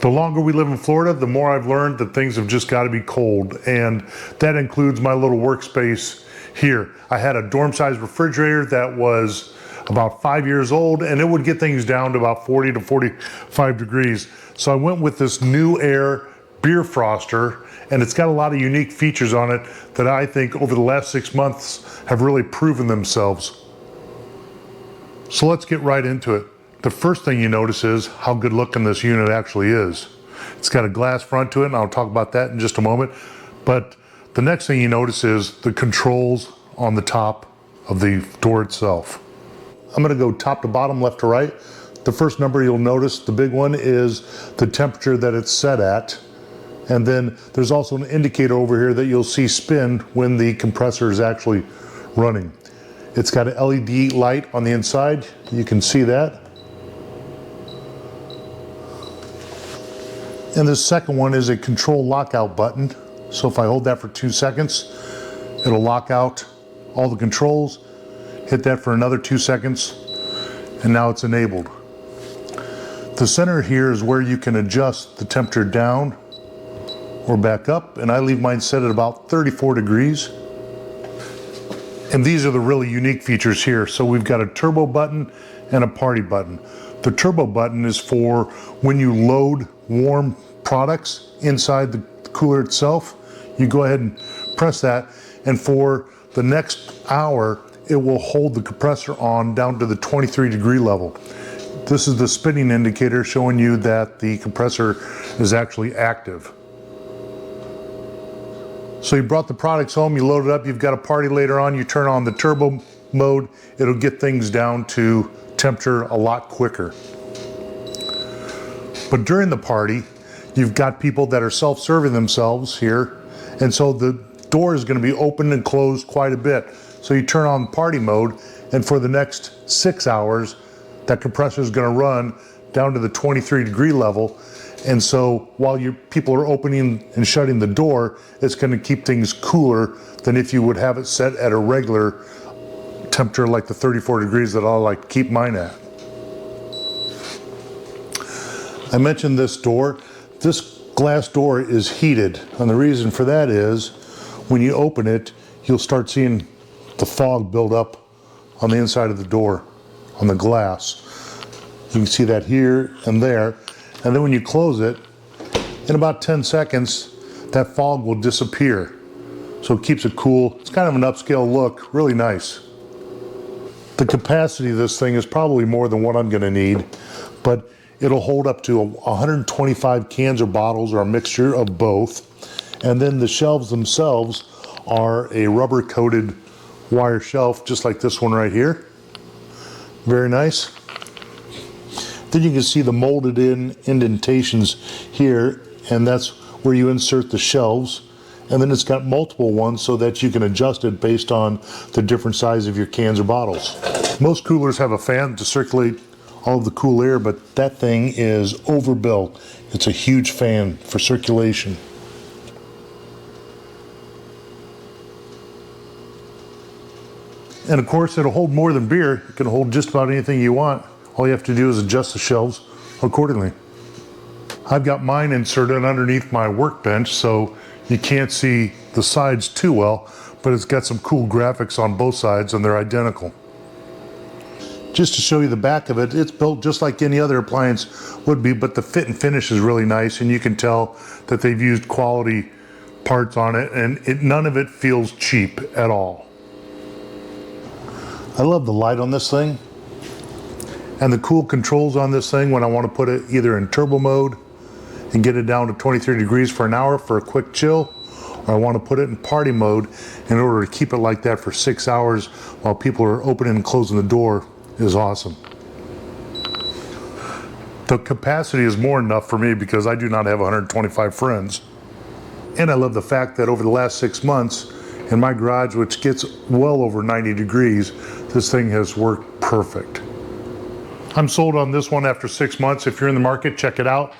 The longer we live in Florida, the more I've learned that things have just got to be cold, and that includes my little workspace here. I had a dorm-sized refrigerator that was about 5 years old, and it would get things down to about 40 to 45 degrees. So I went with this Newair Beer Froster, and it's got a lot of unique features on it that I think over the last 6 months have really proven themselves. So let's get right into it. The first thing you notice is how good looking this unit actually is. It's got a glass front to it, and I'll talk about that in just a moment. But the next thing you notice is the controls on the top of the door itself. I'm going to go top to bottom, left to right. The first number you'll notice, the big one, is the temperature that it's set at. And then there's also an indicator over here that you'll see spin when the compressor is actually running. It's got an LED light on the inside. You can see that. And the second one is a control lockout button. So if I hold that for 2 seconds, it'll lock out all the controls. Hit that for another 2 seconds, and now it's enabled. The center here is where you can adjust the temperature down or back up, and I leave mine set at about 34 degrees. And these are the really unique features here. So we've got a turbo button and a party button. The turbo button is for when you load warm products inside the cooler itself. You go ahead and press that, and for the next hour it will hold the compressor on down to the 23 degree level. This is the spinning indicator showing you that the compressor is actually active. So you brought the products home, you load it up, you've got a party later on, you turn on the turbo mode, it'll get things down to temperature a lot quicker. But during the party, you've got people that are self-serving themselves here, and so the door is going to be open and closed quite a bit. So you turn on party mode, and for the next 6 hours, that compressor is going to run down to the 23 degree level. And so while people are opening and shutting the door, it's going to keep things cooler than if you would have it set at a regular temperature like the 34 degrees that I like to keep mine at. I mentioned this door. This glass door is heated, and the reason for that is when you open it, you'll start seeing the fog build up on the inside of the door, on the glass. You can see that here and there. And then when you close it, in about 10 seconds, that fog will disappear. So it keeps it cool. It's kind of an upscale look, really nice. The capacity of this thing is probably more than what I'm going to need, but it'll hold up to 125 cans or bottles or a mixture of both. And then the shelves themselves are a rubber coated wire shelf, just like this one right here. Very nice. Then you can see the molded in indentations here, and that's where you insert the shelves. And then it's got multiple ones so that you can adjust it based on the different size of your cans or bottles. Most coolers have a fan to circulate all of the cool air, but that thing is overbuilt. It's a huge fan for circulation. And of course, it'll hold more than beer. It can hold just about anything you want. All you have to do is adjust the shelves accordingly. I've got mine inserted underneath my workbench, so you can't see the sides too well, but it's got some cool graphics on both sides, and they're identical. Just to show you the back of it, it's built just like any other appliance would be, but the fit and finish is really nice, and you can tell that they've used quality parts on it, and none of it feels cheap at all. I love the light on this thing and the cool controls on this thing when I want to put it either in turbo mode and get it down to 23 degrees for an hour for a quick chill, or I want to put it in party mode in order to keep it like that for 6 hours while people are opening and closing the door is awesome. The capacity is more than enough for me because I do not have 125 friends. And I love the fact that over the last 6 months in my garage, which gets well over 90 degrees, this thing has worked perfect. I'm sold on this one after 6 months. If you're in the market, check it out.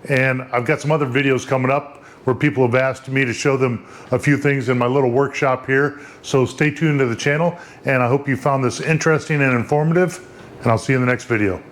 And I've got some other videos coming up where people have asked me to show them a few things in my little workshop here. So stay tuned to the channel, and I hope you found this interesting and informative, and I'll see you in the next video.